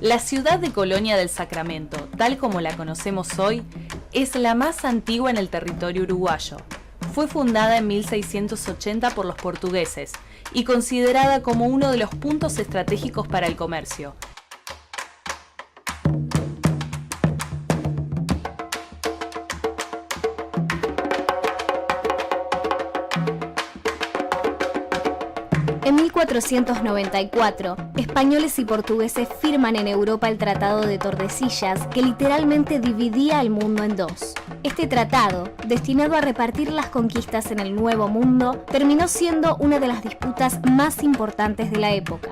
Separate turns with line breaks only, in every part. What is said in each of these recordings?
La ciudad de Colonia del Sacramento, tal como la conocemos hoy, es la más antigua en el territorio uruguayo. Fue fundada en 1680 por los portugueses y considerada como uno de los puntos estratégicos para el comercio.
En 1494, españoles y portugueses firman en Europa el Tratado de Tordesillas, que literalmente dividía al mundo en dos. Este tratado, destinado a repartir las conquistas en el Nuevo Mundo, terminó siendo una de las disputas más importantes de la época.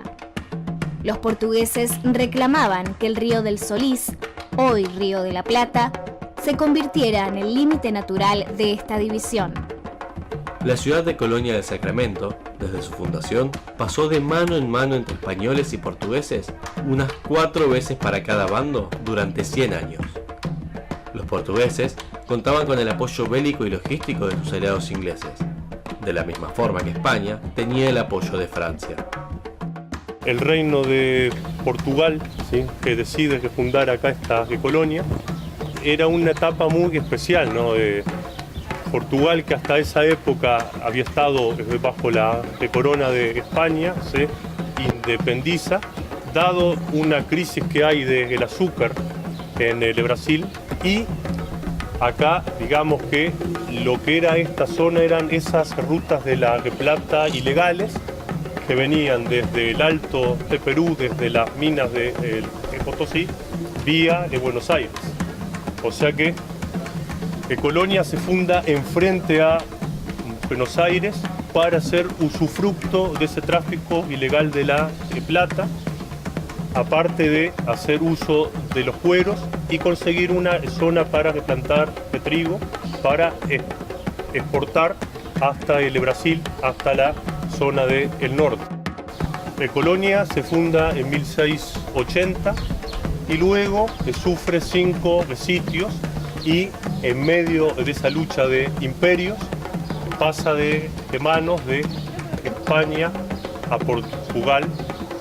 Los portugueses reclamaban que el río del Solís, hoy Río de la Plata, se convirtiera en el límite natural de esta división.
La ciudad de Colonia del Sacramento, desde su fundación, pasó de mano en mano entre españoles y portugueses unas 4 veces para cada bando durante 100 años. Los portugueses contaban con el apoyo bélico y logístico de sus aliados ingleses, de la misma forma que España tenía el apoyo de Francia.
El reino de Portugal, ¿sí?, que decide que fundar acá esta colonia, era una etapa muy especial, ¿no? Portugal, que hasta esa época había estado bajo la corona de España, se independiza, dado una crisis que hay del azúcar en el Brasil, y acá digamos que lo que era esta zona eran esas rutas de la plata ilegales que venían desde el Alto de Perú, desde las minas de Potosí, vía Buenos Aires. O sea que Colonia se funda enfrente a Buenos Aires para hacer usufructo de ese tráfico ilegal de la plata, aparte de hacer uso de los cueros y conseguir una zona para plantar trigo para exportar hasta el Brasil, hasta la zona del norte. Colonia se funda en 1680 y luego sufre 5 sitios, y en medio de esa lucha de imperios pasa de manos de España a Portugal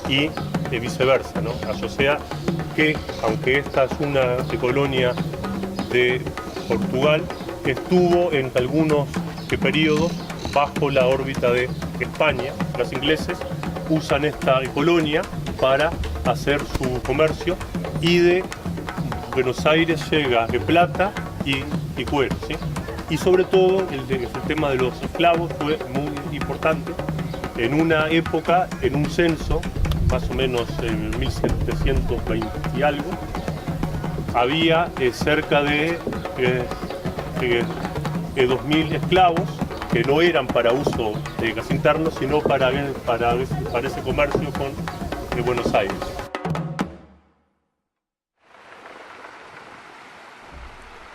y viceversa, ¿no? O sea que, aunque esta es una colonia de Portugal, estuvo en algunos periodos bajo la órbita de España. Los ingleses usan esta colonia para hacer su comercio, y de Buenos Aires llega de plata y cuero, ¿sí? Y sobre todo el tema de los esclavos fue muy importante. En una época, en un censo, más o menos en 1720 y algo, había cerca de 2.000 esclavos que no eran para uso de gas interno, sino para ese comercio con Buenos Aires.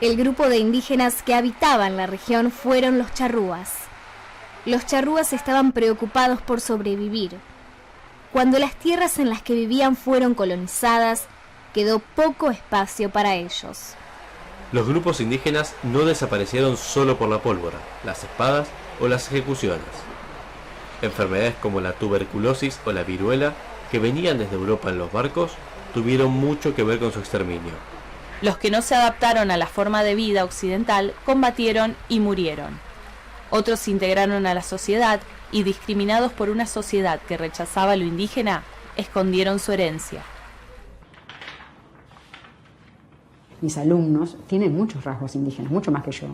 El grupo de indígenas que habitaban la región fueron los charrúas. Los charrúas estaban preocupados por sobrevivir. Cuando las tierras en las que vivían fueron colonizadas, quedó poco espacio para ellos.
Los grupos indígenas no desaparecieron solo por la pólvora, las espadas o las ejecuciones. Enfermedades como la tuberculosis o la viruela, que venían desde Europa en los barcos, tuvieron mucho que ver con su exterminio.
Los que no se adaptaron a la forma de vida occidental combatieron y murieron. Otros se integraron a la sociedad y, discriminados por una sociedad que rechazaba lo indígena, escondieron su herencia.
Mis alumnos tienen muchos rasgos indígenas, mucho más que yo.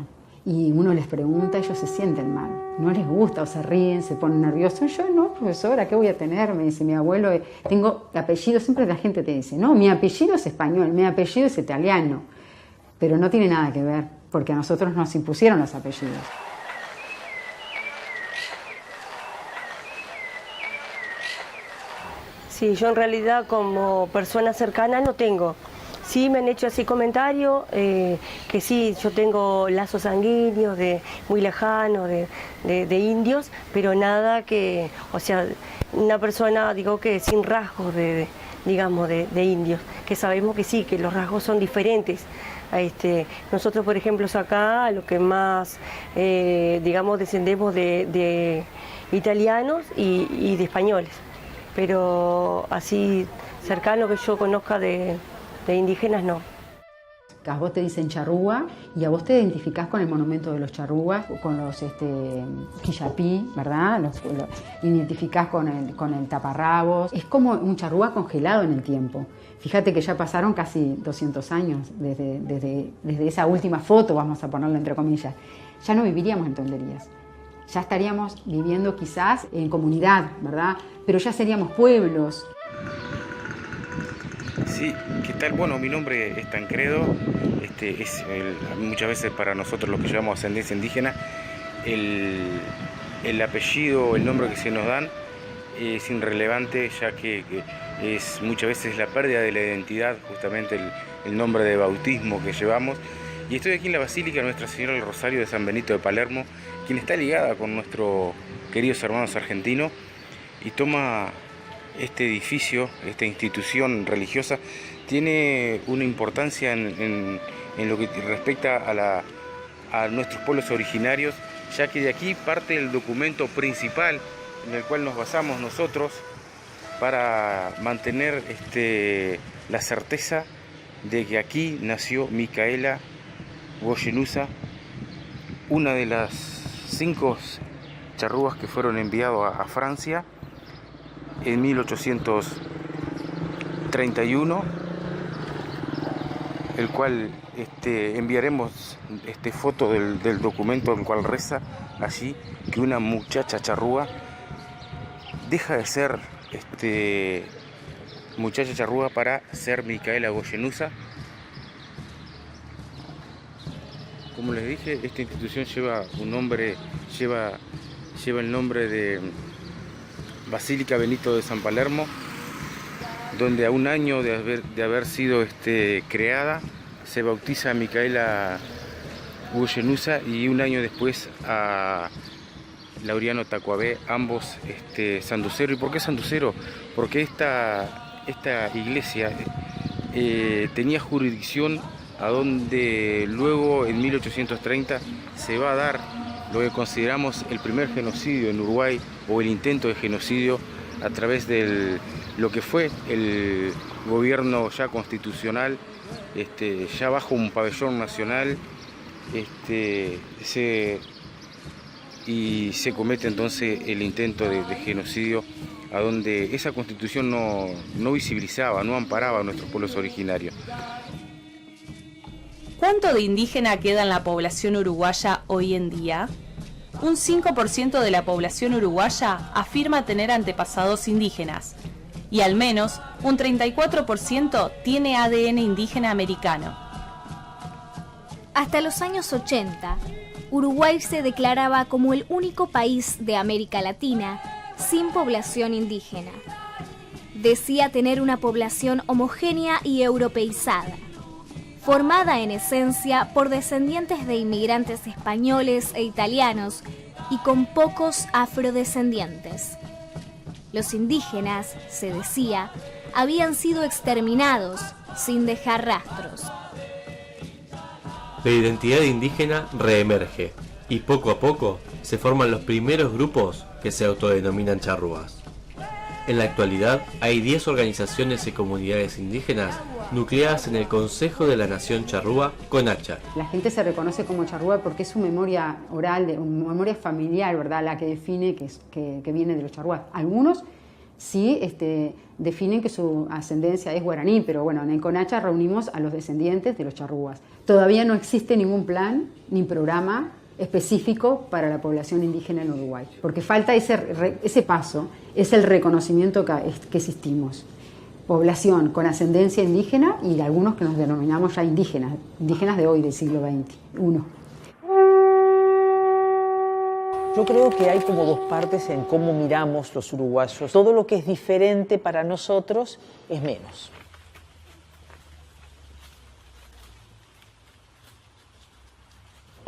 Y uno les pregunta, ellos se sienten mal, no les gusta o se ríen, se ponen nerviosos. Yo no, profesora, ¿qué voy a tener? Me dice mi abuelo, tengo apellido, siempre la gente te dice, no, mi apellido es español, mi apellido es italiano, pero no tiene nada que ver, porque a nosotros nos impusieron los apellidos.
Sí, yo en realidad como persona cercana no tengo. Sí me han hecho así comentarios, que sí, yo tengo lazos sanguíneos muy lejanos de indios, pero nada que, o sea, una persona, digo, que sin rasgos de indios, que sabemos que sí, que los rasgos son diferentes. Nosotros, por ejemplo, acá, lo que más, descendemos de italianos y de españoles, pero así cercano que yo conozca de indígenas, no.
A vos te dicen charrúa y a vos te identificás con el monumento de los charrúas, con los quillapí, ¿verdad? Lo identificás con el taparrabos. Es como un charrúa congelado en el tiempo. Fíjate que ya pasaron casi 200 años desde esa última foto, vamos a ponerlo entre comillas. Ya no viviríamos en tonterías. Ya estaríamos viviendo quizás en comunidad, ¿verdad? Pero ya seríamos pueblos.
Sí, ¿qué tal? Bueno, mi nombre es Tancredo, muchas veces para nosotros los que llevamos ascendencia indígena, el apellido, el nombre que se nos dan es irrelevante, ya que es muchas veces la pérdida de la identidad, justamente el nombre de bautismo que llevamos. Y estoy aquí en la Basílica Nuestra Señora del Rosario de San Benito de Palermo, quien está ligada con nuestros queridos hermanos argentinos y toma este edificio, esta institución religiosa, tiene una importancia en lo que respecta a nuestros pueblos originarios, ya que de aquí parte el documento principal en el cual nos basamos nosotros para mantener la certeza de que aquí nació Micaela Goyenusa, una de las 5 charrúas que fueron enviados a Francia en 1831, el cual enviaremos foto del documento, el cual reza allí que una muchacha charrúa deja de ser muchacha charrúa para ser Micaela Goyenusa. Como les dije, esta institución lleva el nombre de Basílica Benito de San Palermo, donde a un año de haber sido creada se bautiza a Micaela Goyenusa y un año después a Laureano Tacuabé, ambos sanducero. ¿Y por qué sanducero? Porque esta iglesia tenía jurisdicción a donde luego en 1830 se va a dar lo que consideramos el primer genocidio en Uruguay, o el intento de genocidio, a través de lo que fue el gobierno ya constitucional, ya bajo un pabellón nacional, y se comete entonces el intento de genocidio, a donde esa constitución no visibilizaba, no amparaba a nuestros pueblos originarios.
¿Cuánto de indígena queda en la población uruguaya hoy en día? Un 5% de la población uruguaya afirma tener antepasados indígenas y al menos un 34% tiene ADN indígena americano.
Hasta los años 80, Uruguay se declaraba como el único país de América Latina sin población indígena. Decía tener una población homogénea y europeizada, formada en esencia por descendientes de inmigrantes españoles e italianos y con pocos afrodescendientes. Los indígenas, se decía, habían sido exterminados sin dejar rastros.
La identidad indígena reemerge y poco a poco se forman los primeros grupos que se autodenominan charrúas. En la actualidad hay 10 organizaciones y comunidades indígenas nucleadas en el Consejo de la Nación Charrúa, CONACHA.
La gente se reconoce como charrúa porque es su memoria oral, su memoria familiar, ¿verdad?, la que define que viene de los charrúas. Algunos sí definen que su ascendencia es guaraní, pero bueno, en el CONACHA reunimos a los descendientes de los charrúas. Todavía no existe ningún plan ni programa específico para la población indígena en Uruguay, porque falta ese paso, es el reconocimiento que existimos. Población con ascendencia indígena y algunos que nos denominamos ya indígenas de hoy, del siglo XXI.
Yo creo que hay como dos partes en cómo miramos los uruguayos. Todo lo que es diferente para nosotros es menos.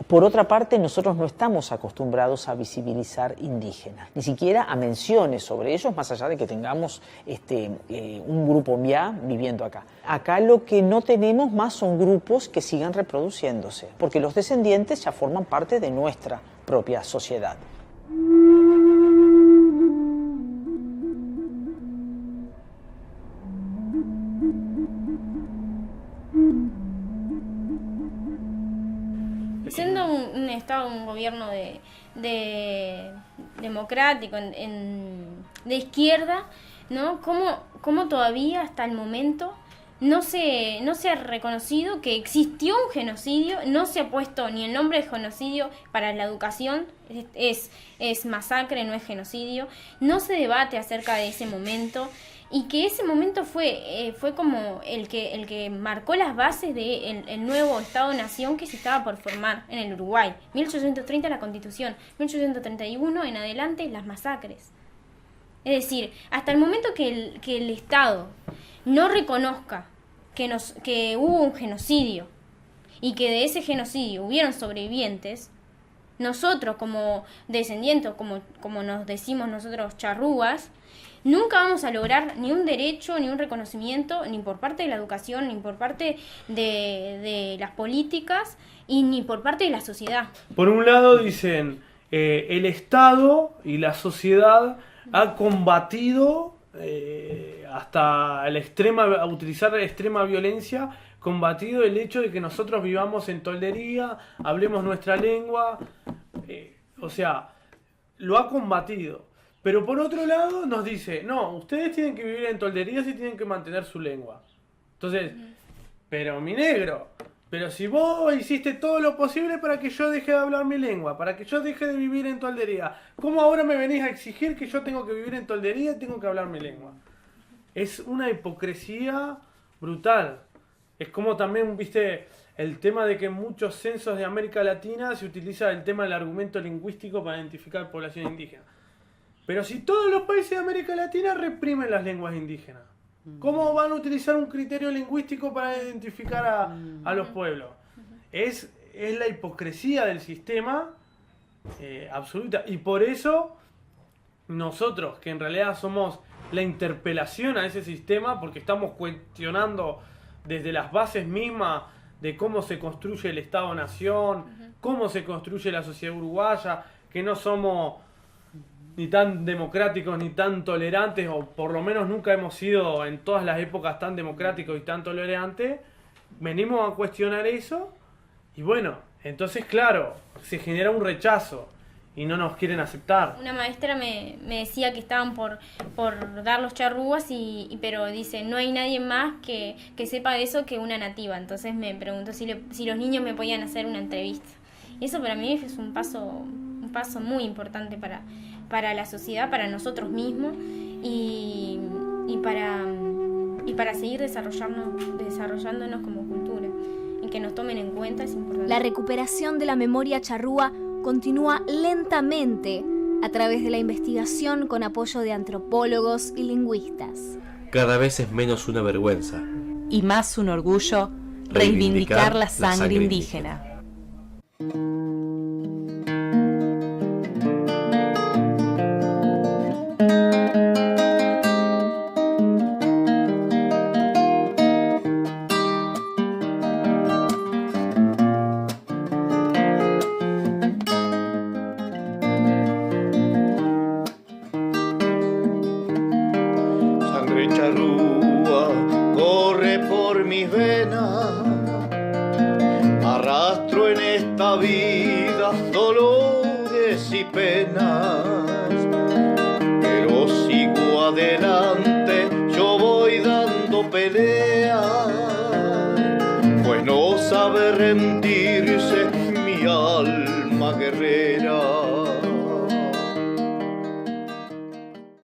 Por otra parte, nosotros no estamos acostumbrados a visibilizar indígenas, ni siquiera a menciones sobre ellos, más allá de que tengamos un grupo Mia viviendo acá. Acá lo que no tenemos más son grupos que sigan reproduciéndose, porque los descendientes ya forman parte de nuestra propia sociedad.
un Estado, un gobierno democrático, de izquierda, ¿no? ¿Cómo todavía hasta el momento no se ha reconocido que existió un genocidio? No se ha puesto ni el nombre de genocidio para la educación, es masacre, no es genocidio. No se debate acerca de ese momento, y que ese momento fue como el que marcó las bases del nuevo Estado-Nación que se estaba por formar en el Uruguay. 1830 la Constitución, 1831 en adelante las masacres. Es decir, hasta el momento que el Estado no reconozca que hubo un genocidio y que de ese genocidio hubieron sobrevivientes, nosotros como descendientes, como nos decimos nosotros charrúas, nunca vamos a lograr ni un derecho, ni un reconocimiento, ni por parte de la educación, ni por parte de las políticas, y ni por parte de la sociedad.
Por un lado dicen, el Estado y la sociedad ha combatido hasta el a utilizar la extrema violencia, combatido el hecho de que nosotros vivamos en toldería, hablemos nuestra lengua, o sea, lo ha combatido. Pero por otro lado nos dice, no, ustedes tienen que vivir en tolderías y tienen que mantener su lengua. Entonces, pero mi negro, pero si vos hiciste todo lo posible para que yo deje de hablar mi lengua, para que yo deje de vivir en toldería, ¿cómo ahora me venís a exigir que yo tengo que vivir en toldería y tengo que hablar mi lengua? Es una hipocresía brutal. Es como también, viste, el tema de que en muchos censos de América Latina se utiliza el tema del argumento lingüístico para identificar población indígena. Pero si todos los países de América Latina reprimen las lenguas indígenas, ¿cómo van a utilizar un criterio lingüístico para identificar a los pueblos? Es la hipocresía del sistema absoluta. Y por eso nosotros, que en realidad somos la interpelación a ese sistema, porque estamos cuestionando desde las bases mismas de cómo se construye el Estado-Nación, cómo se construye la sociedad uruguaya, que no somos ni tan democráticos ni tan tolerantes, o por lo menos nunca hemos sido en todas las épocas tan democráticos y tan tolerantes, venimos a cuestionar eso, y bueno, entonces claro, se genera un rechazo y no nos quieren aceptar.
Una maestra me decía que estaban por dar los charrúas, pero dice, no hay nadie más que sepa de eso que una nativa. Entonces me preguntó si los niños me podían hacer una entrevista. Y eso para mí es un paso muy importante para la sociedad, para nosotros mismos, y para seguir desarrollándonos como cultura, y que nos tomen en cuenta es importante.
La recuperación de la memoria charrúa continúa lentamente a través de la investigación con apoyo de antropólogos y lingüistas.
Cada vez es menos una vergüenza
y más un orgullo reivindicar la sangre indígena.
Charrúa corre por mis venas, arrastro en esta vida dolores y penas, pero sigo adelante, yo voy dando pelea, pues no sabe rendirse mi alma guerrera.